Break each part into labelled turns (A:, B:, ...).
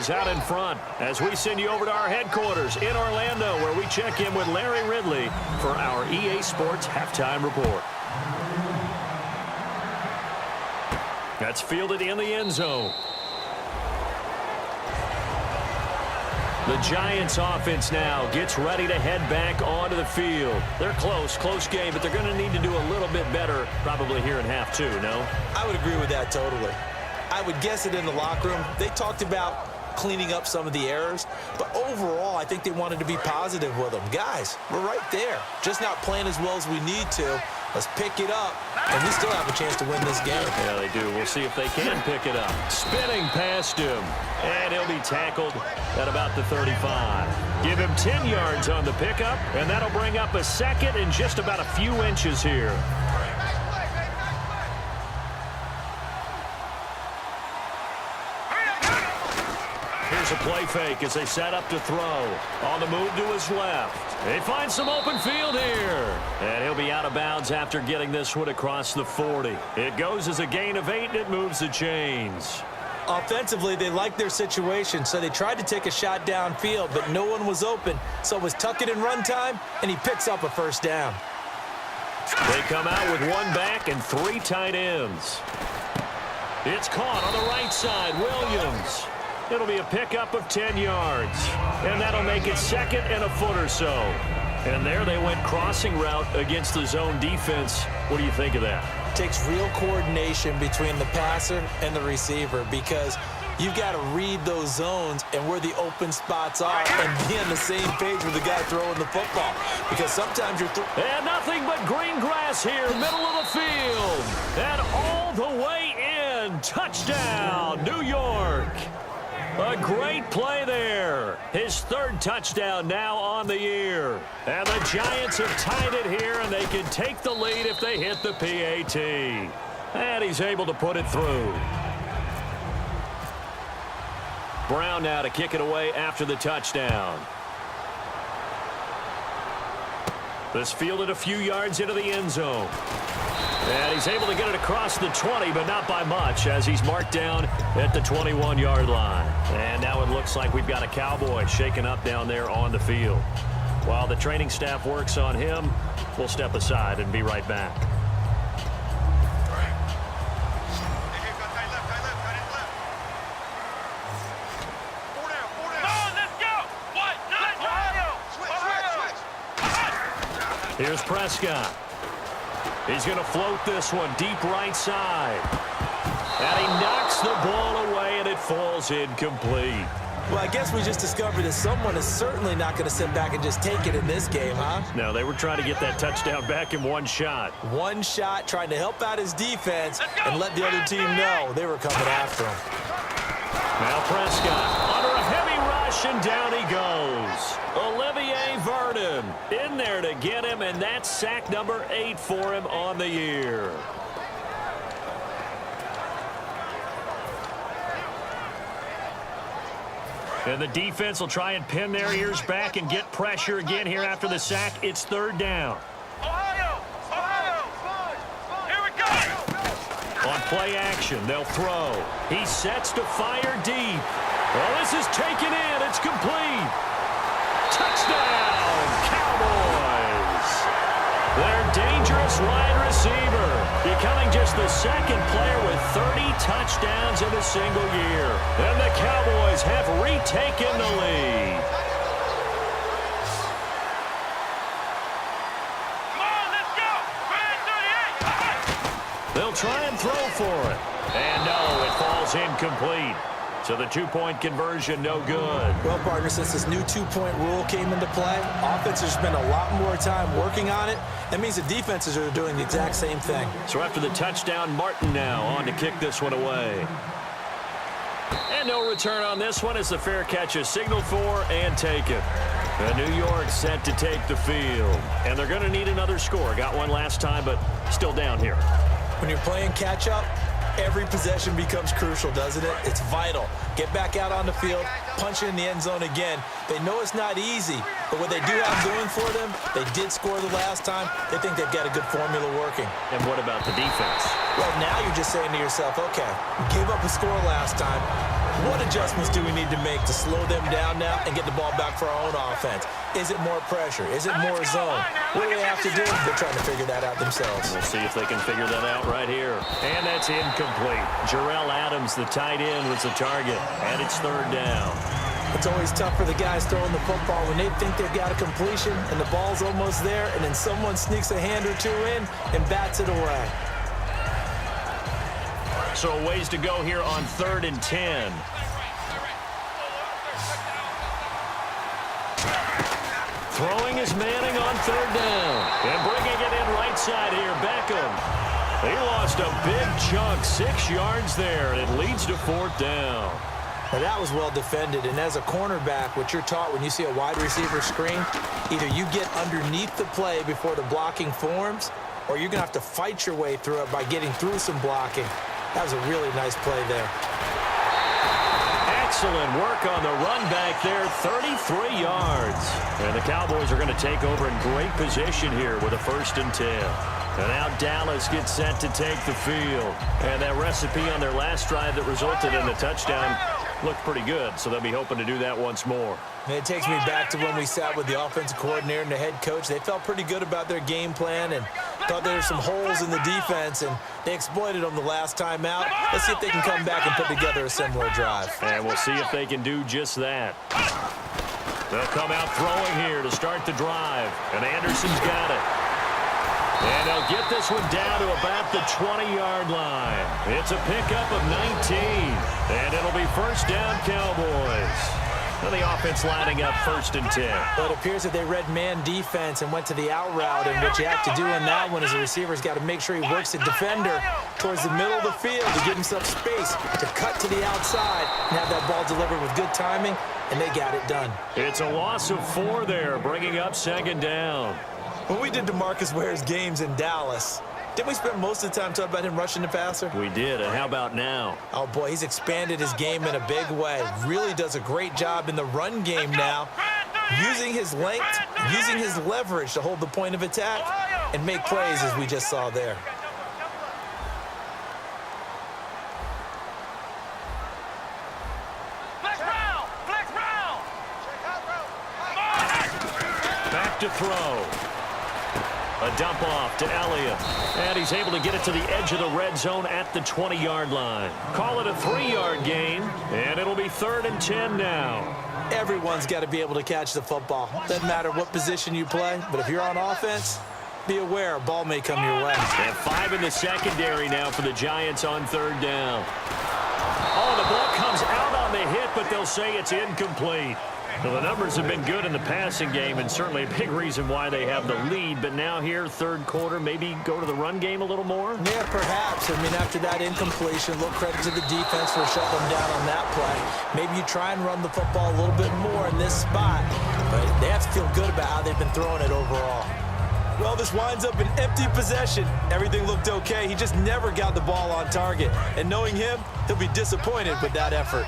A: is out in front as we send you over to our headquarters in Orlando, where we check in with Larry Ridley for our EA Sports Halftime Report. That's fielded in the end zone. The Giants offense now gets ready to head back onto the field. They're close game, but they're going to need to do a little bit better probably here in half two, no?
B: I would agree with that totally. I would guess it in the locker room. They talked about cleaning up some of the errors, but overall, I think they wanted to be positive with them. Guys, we're right there. Just not playing as well as we need to. Let's pick it up, and we still have a chance to win this game.
A: Yeah, they do. We'll see if they can pick it up. Spinning past him, and he'll be tackled at about the 35. Give him 10 yards on the pickup, and that'll bring up a second and just about a few inches here. Here's a play fake as they set up to throw. On the move to his left. They find some open field here. And he'll be out of bounds after getting this one across the 40. It goes as a gain of 8, and it moves the chains.
B: Offensively, they liked their situation, so they tried to take a shot downfield, but no one was open. So it was tuck it in run time, and he picks up a first down.
A: They come out with one back and 3 tight ends. It's caught on the right side. Williams. It'll be a pickup of 10 yards. And that'll make it second and a foot or so. And there they went crossing route against the zone defense. What do you think of that?
B: Takes real coordination between the passer and the receiver, because you've got to read those zones and where the open spots are and be on the same page with the guy throwing the football. Because sometimes you're...
A: And nothing but green grass here, middle of the field. And all the way in. Touchdown, New York. A great play there. His 3rd touchdown now on the year. And the Giants have tied it here, and they can take the lead if they hit the PAT. And he's able to put it through. Brown now to kick it away after the touchdown. This fielded a few yards into the end zone. And he's able to get it across the 20, but not by much, as he's marked down at the 21-yard line. And now it looks like we've got a Cowboy shaken up down there on the field. While the training staff works on him, we'll step aside and be right back. Here's Prescott. He's going to float this one deep right side. And he knocks the ball away, and it falls incomplete.
B: Well, I guess we just discovered that someone is certainly not going to sit back and just take it in this game, huh?
A: No, they were trying to get that touchdown back in one shot.
B: One shot, trying to help out his defense and let the other team know they were coming after him.
A: Now Prescott under a heavy rush, and down he goes. Olivier Vernon in there to get him, and that's sack number 8 for him on the year. And the defense will try and pin their ears back and get pressure again here after the sack. It's 3rd down.
C: Ohio! Here we go!
A: On play action, they'll throw. He sets to fire deep. Well, this is taken in. It's complete. Touchdown, Cowboys! Their dangerous wide receiver, becoming just the 2nd player with 30 touchdowns in a single year. And the Cowboys have retaken the lead.
C: Come on, let's go! 38!
A: They'll try and throw for it. And no, it falls incomplete. So the 2-point conversion, no good.
B: Well, partner, since this new 2-point rule came into play, offenses spend a lot more time working on it. That means the defenses are doing the exact same thing.
A: So after the touchdown, Martin now on to kick this one away. And no return on this one as the fair catch is signaled for and taken. And New York set to take the field. And they're going to need another score. Got one last time, but still down here.
B: When you're playing catch-up, every possession becomes crucial, doesn't it? It's vital. Get back out on the field, punch it in the end zone again. They know it's not easy, but what they do have going for them, they did score the last time. They think they've got a good formula working.
A: And what about the defense?
B: Well, now you're just saying to yourself, okay, we gave up a score last time. What adjustments do we need to make to slow them down now and get the ball back for our own offense? Is it more pressure? Is it more zone? What do they have to do? They're trying to figure that out themselves.
A: We'll see if they can figure that out right here. And that's incomplete. Jarrell Adams, the tight end, was the target. And it's third down.
B: It's always tough for the guys throwing the football when they think they've got a completion and the ball's almost there, and then someone sneaks a hand or two in and bats it away.
A: So a ways to go here on 3rd and 10. Throwing is Manning on 3rd down. And bringing it in right side here, Beckham. He lost a big chunk, 6 yards there, and it leads to 4th down.
B: Now that was well defended, and as a cornerback, what you're taught when you see a wide receiver screen, either you get underneath the play before the blocking forms, or you're going to have to fight your way through it by getting through some blocking. That was a really nice play there.
A: Excellent work on the run back there, 33 yards. And the Cowboys are going to take over in great position here with a 1st and 10. And now Dallas gets set to take the field. And that recipe on their last drive that resulted in the touchdown looked pretty good, so they'll be hoping to do that once more.
B: And it takes me back to when we sat with the offensive coordinator and the head coach. They felt pretty good about their game plan and thought there were some holes in the defense, and they exploited them the last time out. Let's see if they can come back and put together a similar drive.
A: And we'll see if they can do just that. They'll come out throwing here to start the drive, and Anderson's got it. And they'll get this one down to about the 20-yard line. It's a pickup of 19. And it'll be 1st down, Cowboys. And the offense lining up 1st and 10.
B: Well, it appears that they read man defense and went to the out route. And what you have to do in that one is the receiver's got to make sure he works the defender towards the middle of the field to give himself space to cut to the outside and have that ball delivered with good timing, and they got it done.
A: It's a loss of 4 there, bringing up 2nd down.
B: When we did DeMarcus Ware's games in Dallas, didn't we spend most of the time talking about him rushing the passer?
A: We did, and how about now?
B: Oh, boy, he's expanded his game in a big way. Really does a great job in the run game now, using his length, using his leverage to hold the point of attack and make plays as we just saw there.
A: Back to throw. A dump off to Elliott. And he's able to get it to the edge of the red zone at the 20-yard line. Call it a 3-yard gain, and it'll be 3rd and 10 now.
B: Everyone's got to be able to catch the football. Doesn't matter what position you play, but if you're on offense, be aware a ball may come your way.
A: And 5 in the secondary now for the Giants on 3rd down. Oh, the ball comes out on the hit, but they'll say it's incomplete. Well, the numbers have been good in the passing game, and certainly a big reason why they have the lead. But now here, 3rd quarter, maybe go to the run game a little more?
B: Yeah, perhaps. I mean, after that incompletion, a little credit to the defense for shutting them down on that play. Maybe you try and run the football a little bit more in this spot. But they have to feel good about how they've been throwing it overall. Well, this winds up an empty possession. Everything looked okay. He just never got the ball on target. And knowing him, he'll be disappointed with that effort.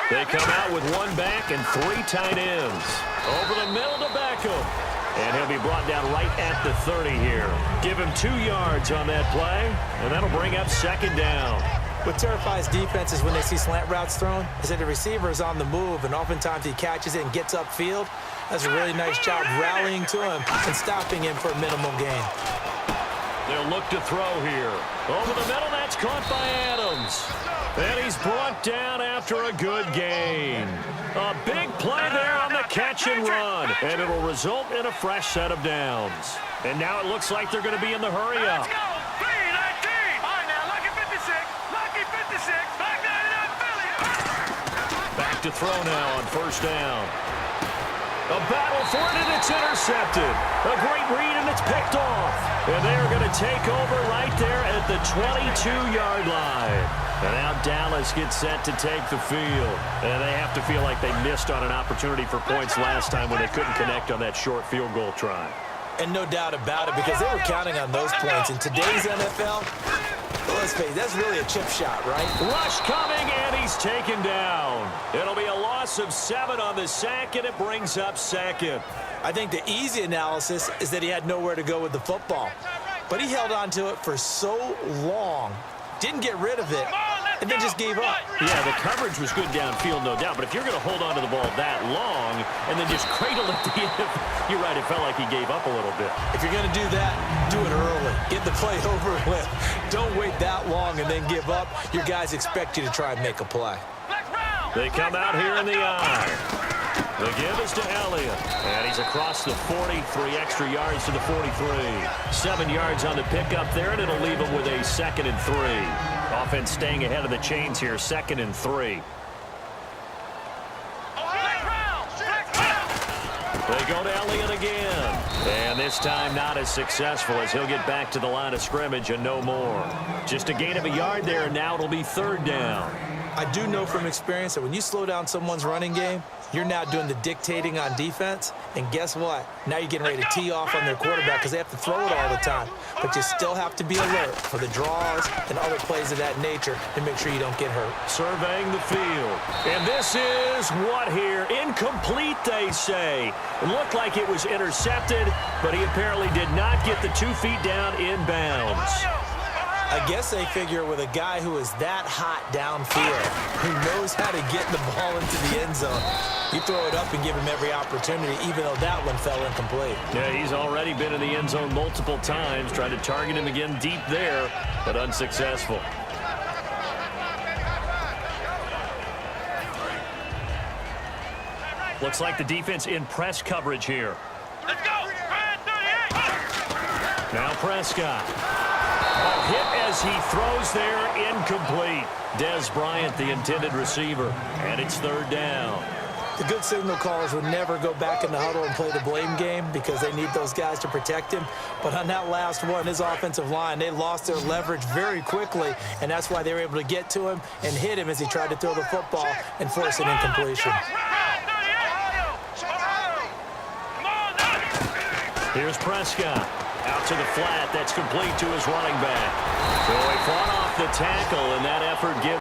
A: They come out with 1 back and 3 tight ends. Over the middle to Beckham. And he'll be brought down right at the 30 here. Give him 2 yards on that play, and that'll bring up 2nd down.
B: What terrifies defenses when they see slant routes thrown is that the receiver is on the move, and oftentimes he catches it and gets upfield. Does a really nice job rallying to him and stopping him for a minimal gain.
A: They'll look to throw here. Over the middle, that's caught by Adams. And he's brought down after a good gain. A big play there on the catch and run. And it'll result in a fresh set of downs. And now it looks like they're going to be in the hurry up.
C: Let's go! 3-19! All right, now, lucky 56. Lucky 56. Back that it up, Philly.
A: Back to throw now on 1st down. A battle for it, and it's intercepted. A great read, and it's picked off. And they are going to take over right there at the 22-yard line. And now Dallas gets set to take the field. And they have to feel like they missed on an opportunity for points last time when they couldn't connect on that short field goal try.
B: And no doubt about it, because they were counting on those points. In today's NFL, let's face it, that's really a chip shot, right?
A: Rush coming, and he's taken down. It'll be a loss of 7 on the sack, and it brings up 2nd.
B: I think the easy analysis is that he had nowhere to go with the football. But he held on to it for so long, didn't get rid of it, and then just gave up.
A: Yeah, the coverage was good downfield, no doubt. But if you're going to hold on to the ball that long and then just cradle at the end, you're right, it felt like he gave up a little bit.
B: If you're going to do that, do it early. Get the play over with. Don't wait that long and then give up. Your guys expect you to try and make a play.
A: They come out here in the eye. The give is to Elliott. And he's across the 40, 3 extra yards to the 43. 7 yards on the pickup there, and it'll leave him with a 2nd and 3. Offense staying ahead of the chains here, 2nd and 3. They go to Elliott again. And this time not as successful as he'll get back to the line of scrimmage and no more. Just a gain of a yard there, and now it'll be 3rd down.
B: I do know from experience that when you slow down someone's running game, you're now doing the dictating on defense. And guess what? Now you're getting ready to tee off on their quarterback because they have to throw it all the time. But you still have to be alert for the draws and other plays of that nature and make sure you don't get hurt.
A: Surveying the field. And this is what here? Incomplete, they say. It looked like it was intercepted, but he apparently did not get the 2 feet down inbounds.
B: I guess they figure with a guy who is that hot downfield, who knows how to get the ball into the end zone, you throw it up and give him every opportunity, even though that one fell incomplete.
A: Yeah, he's already been in the end zone multiple times, trying to target him again deep there, but unsuccessful. Looks like the defense in press coverage here.
C: Let's go.
A: Now Prescott. A hit as he throws there, incomplete. Des Bryant, the intended receiver, and it's 3rd down.
B: The good signal callers would never go back in the huddle and play the blame game because they need those guys to protect him. But on that last one, his offensive line, they lost their leverage very quickly, and that's why they were able to get to him and hit him as he tried to throw the football and force an incompletion.
A: Here's Prescott. Out to the flat. That's complete to his running back. So he fought off the tackle, and that effort gives